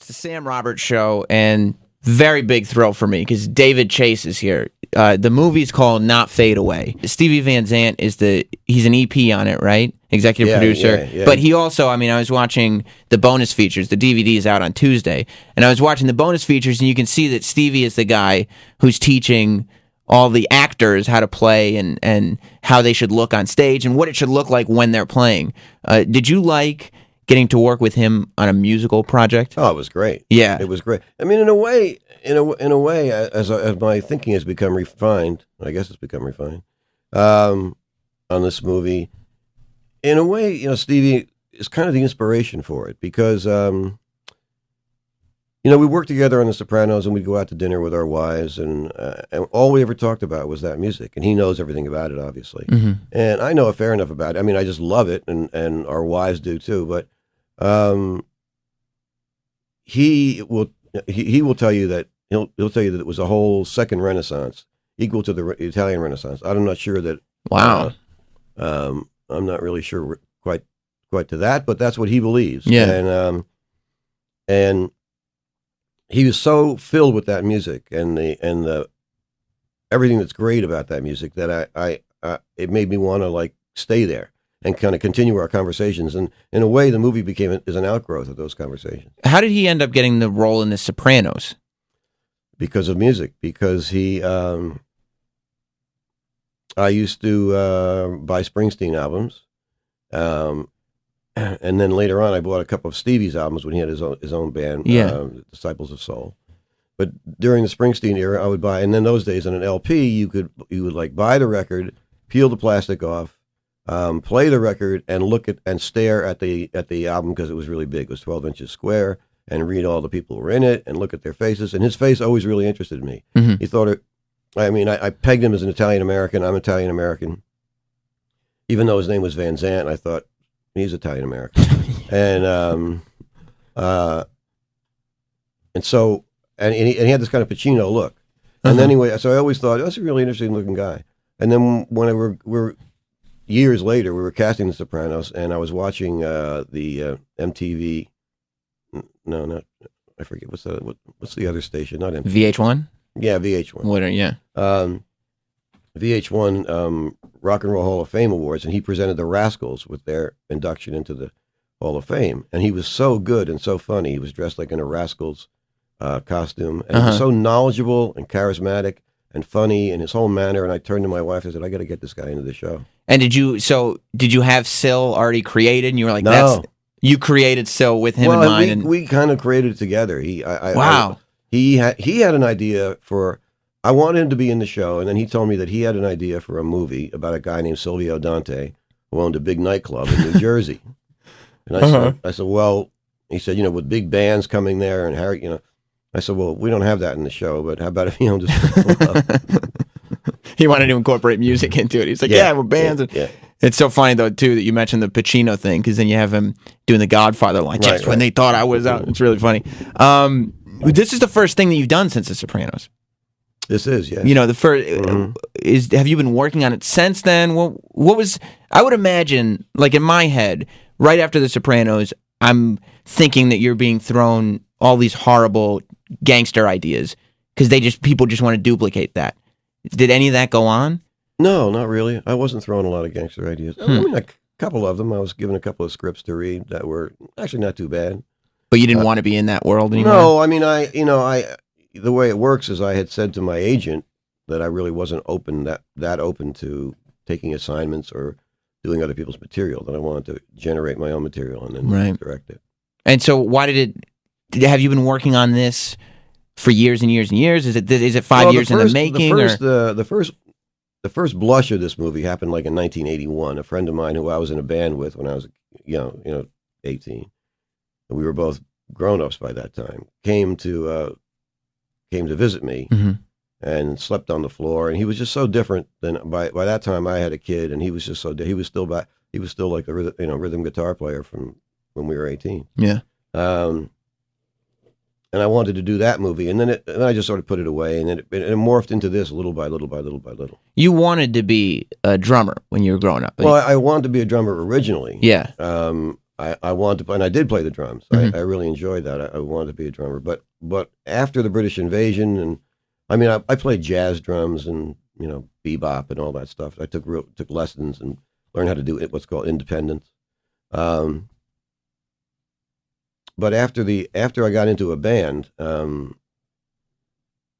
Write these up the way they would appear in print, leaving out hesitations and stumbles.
It's the Sam Roberts Show, and very big thrill for me because David Chase is here. The movie's called Not Fade Away. Stevie Van Zandt he's an EP on it, right? Executive producer. Yeah. But he also, I was watching the bonus features. The DVD is out on Tuesday, and I was watching the bonus features, and you can see that Stevie is the guy who's teaching all the actors how to play and how they should look on stage and what it should look like when they're playing. Did you like getting to work with him on a musical project? Oh, it was great. Yeah, it was great. I mean, in a way, as my thinking has become refined, I guess it's become refined on this movie. In a way, Stevie is kind of the inspiration for it because, we worked together on The Sopranos, and we'd go out to dinner with our wives, and all we ever talked about was that music, and he knows everything about it, obviously, and I know a fair enough about it. I mean, I just love it, and our wives do too. But he will tell you that he'll tell you that it was a whole second Renaissance, equal to the Italian Renaissance. I'm not sure that. Wow. I'm not really sure quite to that, but that's what he believes. Yeah. And he was so filled with that music and the everything that's great about that music that I it made me want to stay there and kind of continue our conversations. And in a way, the movie is an outgrowth of those conversations. How did he end up getting the role in The Sopranos? Because of music. Because I used to buy Springsteen albums, and then later on I bought a couple of Stevie's albums when he had his own band, Disciples of Soul. But during the Springsteen era, I would buy, and then those days on an LP, you would buy the record, peel the plastic off, play the record, and look at and stare at the album because it was really big. It was 12 inches square, and read all the people who were in it and look at their faces. And his face always really interested me. Mm-hmm. He thought it. I pegged him as an Italian-American. I'm Italian-American. Even though his name was Van Zandt, I thought, he's Italian-American. And so he had this kind of Pacino look. And anyway, so I always thought, that's a really interesting-looking guy. And then when we're years later, we were casting The Sopranos, and I was watching the MTV. No, I forget. What's the other station? Not MTV. VH1? Yeah, VH1. VH1 Rock and Roll Hall of Fame Awards, and he presented the Rascals with their induction into the Hall of Fame. And he was so good and so funny. He was dressed like in a Rascals costume, and he was so knowledgeable and charismatic and funny in his whole manner. And I turned to my wife and I said, I got to get this guy into the show. And did you have Syl already created? And you were like, no. You created Syl with him in mind? We kind of created it together. Wow. He had an idea for. I wanted him to be in the show, and then he told me that he had an idea for a movie about a guy named Silvio Dante who owned a big nightclub in New Jersey. And I said, well, he said, with big bands coming there and Harry, I said, well, we don't have that in the show, but how about if he owned a club? He wanted to incorporate music into it. He's like, we're bands. Yeah. It's so funny, though, too, that you mentioned the Pacino thing, because then you have him doing the Godfather line, just when they thought I was out. It's really funny. This is the first thing that you've done since The Sopranos. This is, yeah. The first have you been working on it since then? What was? I would imagine, like in my head, right after The Sopranos, I'm thinking that you're being thrown all these horrible gangster ideas because people just want to duplicate that. Did any of that go on? No, not really. I wasn't throwing a lot of gangster ideas. I mean, a couple of them. I was given a couple of scripts to read that were actually not too bad. But you didn't want to be in that world anymore? No, I mean, the way it works is I had said to my agent that I really wasn't that open to taking assignments or doing other people's material, that I wanted to generate my own material and then direct it. And so why have you been working on this for years and years and years? Is it 5 years in the making? The first blush of this movie happened like in 1981. A friend of mine who I was in a band with when I was 18, and we were both grown-ups by that time, came to visit me and slept on the floor, and he was just so different than by that time I had a kid, and he was just he was still like the rhythm guitar player from when we were 18. Yeah. And I wanted to do that movie, and then I just sort of put it away, and then it morphed into this little by little by little by little. You wanted to be a drummer when you were growing up. Well, I wanted to be a drummer originally. Yeah. I wanted to, and I did play the drums. I really enjoyed that. I wanted to be a drummer. But after the British invasion, and I mean, I played jazz drums and bebop and all that stuff. I took lessons and learned how to do what's called independence. But after I got into a band, I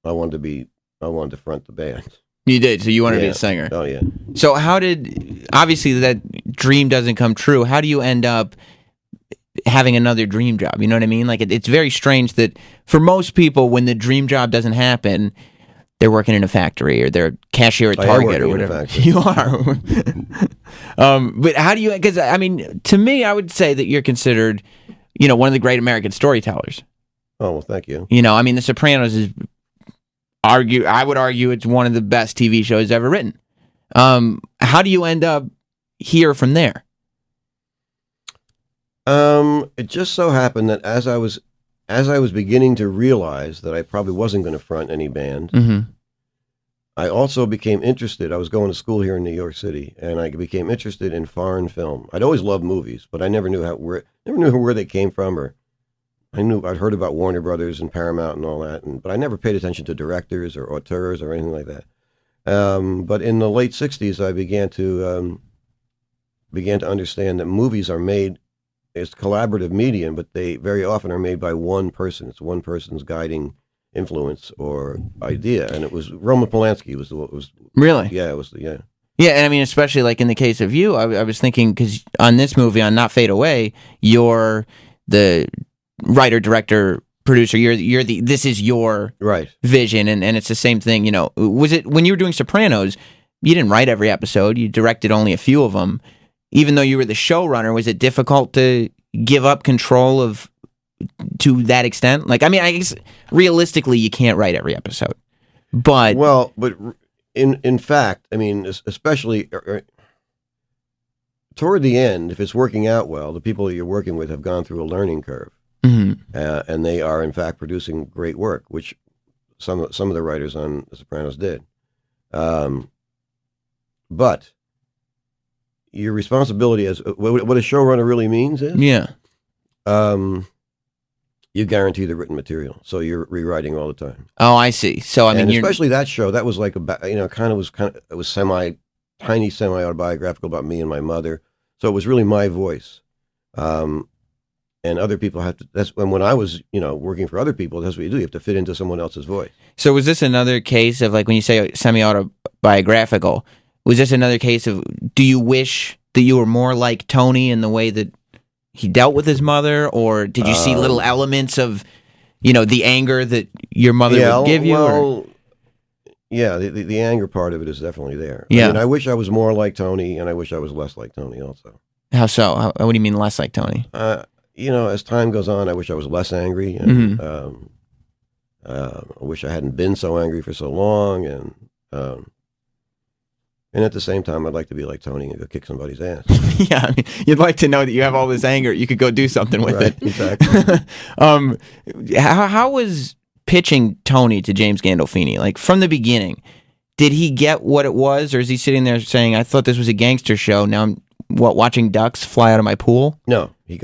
wanted to front the band. You did, so you wanted to be a singer. Oh yeah. So obviously that dream doesn't come true. How do you end up having another dream job? You know what I mean? Like it's very strange that for most people, when the dream job doesn't happen, they're working in a factory or they're a cashier at Target or whatever. You are. But how do you? Because I mean, to me, I would say that you're considered, one of the great American storytellers. Oh well, thank you. I mean, The Sopranos is. I would argue it's one of the best TV shows ever written. How do you end up here from there? It just so happened that as I was beginning to realize that I probably wasn't going to front any band, I also became interested. I was going to school here in New York City, and I became interested in foreign film. I'd always loved movies, but I never knew where they came from, or I'd heard about Warner Brothers and Paramount and all that, but I never paid attention to directors or auteurs or anything like that. But in the late '60s, I began to understand that movies are made. It's collaborative medium, but they very often are made by one person. It's one person's guiding influence or idea, and it was Roman Polanski was really. Yeah, it was yeah. Yeah, and I mean, especially like in the case of you, I was thinking because on this movie, on Not Fade Away, you're the writer, director, producer. This is your vision, and it's the same thing. Was it when you were doing Sopranos? You didn't write every episode. You directed only a few of them. Even though you were the showrunner, was it difficult to give up control to that extent? Like, I mean, I guess realistically, you can't write every episode, but in fact, I mean, especially toward the end, if it's working out well, the people that you're working with have gone through a learning curve. And they are, in fact, producing great work, which some of the writers on The Sopranos did. But your responsibility as what a showrunner really means is, you guarantee the written material, so you're rewriting all the time. Oh, I see. So I mean, especially that show, that was like it was tiny semi-autobiographical about me and my mother. So it was really my voice. And other people have to, when I was, working for other people, that's what you do. You have to fit into someone else's voice. So was this another case of, like, when you say semi-autobiographical, was this another case of, do you wish that you were more like Tony in the way that he dealt with his mother? Or did you see little elements of, the anger that your mother would give you? Well, yeah, the anger part of it is definitely there. Yeah. I mean, I wish I was more like Tony, and I wish I was less like Tony also. How so? What do you mean less like Tony? As time goes on, I wish I was less angry, and I wish I hadn't been so angry for so long, and at the same time, I'd like to be like Tony and go kick somebody's ass. Yeah, I mean, you'd like to know that you have all this anger, you could go do something with it. Exactly. How was pitching Tony to James Gandolfini? Like, from the beginning, did he get what it was, or is he sitting there saying, "I thought this was a gangster show, now I'm watching ducks fly out of my pool"? No, he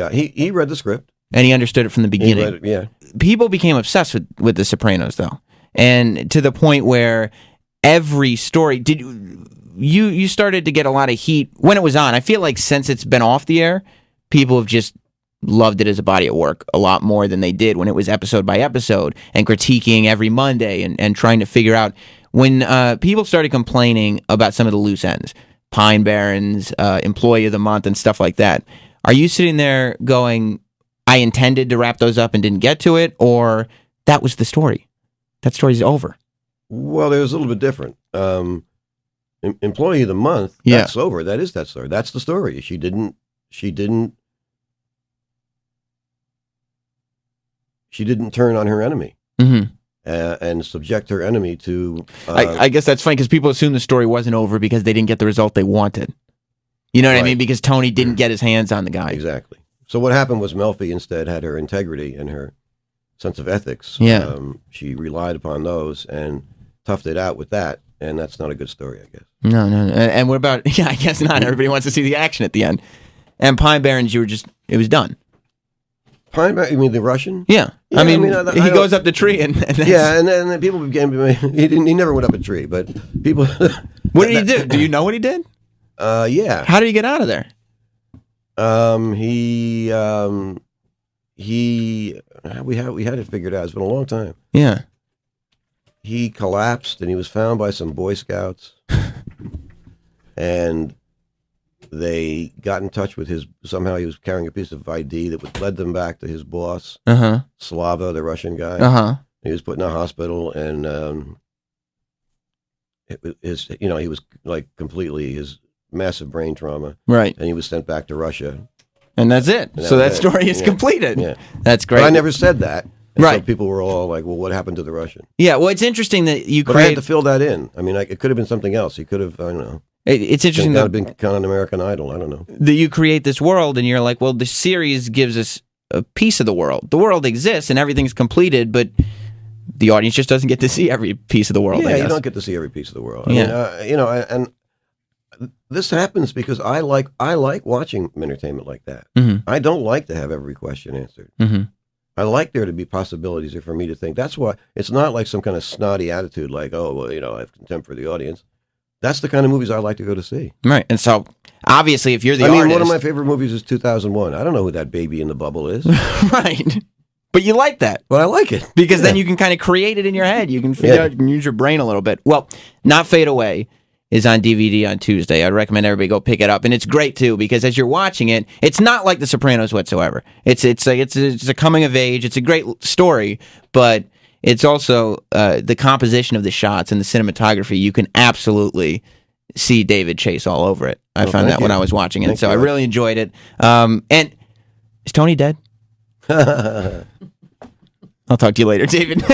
read the script. And he understood it from the beginning. He read it, yeah. People became obsessed with The Sopranos, though. And to the point where every story, you started to get a lot of heat when it was on. I feel like since it's been off the air, people have just loved it as a body of work a lot more than they did when it was episode by episode and critiquing every Monday and trying to figure out. When people started complaining about some of the loose ends, Pine Barrens, Employee of the Month, and stuff like that, are you sitting there going, I intended to wrap those up and didn't get to it, or that was the story? That story's over. Well, it was a little bit different. Employee of the Month, that's over. That is that story. That's the story. She didn't turn on her enemy. Mm-hmm. And subject her enemy to... I guess that's funny because people assume the story wasn't over because they didn't get the result they wanted. You know what I mean? Because Tony didn't get his hands on the guy. Exactly. So what happened was Melfi instead had her integrity and her sense of ethics. Yeah. She relied upon those and toughed it out with that, and that's not a good story, I guess. No. And what about... Yeah, I guess not. Everybody wants to see the action at the end. And Pine Barrens, it was done. Pine Barrens, you mean the Russian? Yeah. I he goes up the tree and yeah, and then people began. He never went up a tree, but people. What did he do? Do you know what he did? Yeah. How did he get out of there? We had it figured out. It's been a long time. Yeah. He collapsed, and he was found by some Boy Scouts, and they got in touch with somehow he was carrying a piece of ID that led them back to his boss, Slava, the Russian guy. He was put in a hospital, and he was like completely his massive brain trauma, right? And he was sent back to Russia, and that's it. So that story is completed. Yeah. That's great. But I never said that. And right. So people were all like, well, what happened to the Russian? Yeah, well, it's interesting that you But I had to fill that in. I mean, it could have been something else. He could have, I don't know. It's interesting that been kind of an American Idol. I don't know. That you create this world and you're like, well, the series gives us a piece of the world. The world exists and everything's completed, but the audience just doesn't get to see every piece of the world. Yeah, you don't get to see every piece of the world. I mean, and this happens because I like watching entertainment like that. Mm-hmm. I don't like to have every question answered. Mm-hmm. I like there to be possibilities for me to think. That's why it's not like some kind of snotty attitude like, oh, well, I have contempt for the audience. That's the kind of movies I like to go to see. Right. And so, obviously, if you're the artist... one of my favorite movies is 2001. I don't know who that baby in the bubble is. Right. But you like that. But I like it. Because then you can kind of create it in your head. You can figure out and use your brain a little bit. Well, Not Fade Away is on DVD on Tuesday. I'd recommend everybody go pick it up. And it's great, too, because as you're watching it, it's not like The Sopranos whatsoever. It's a coming of age. It's a great story, but it's also the composition of the shots and the cinematography. You can absolutely see David Chase all over it. I found that when I was watching it. I really enjoyed it. And is Tony dead? I'll talk to you later, David.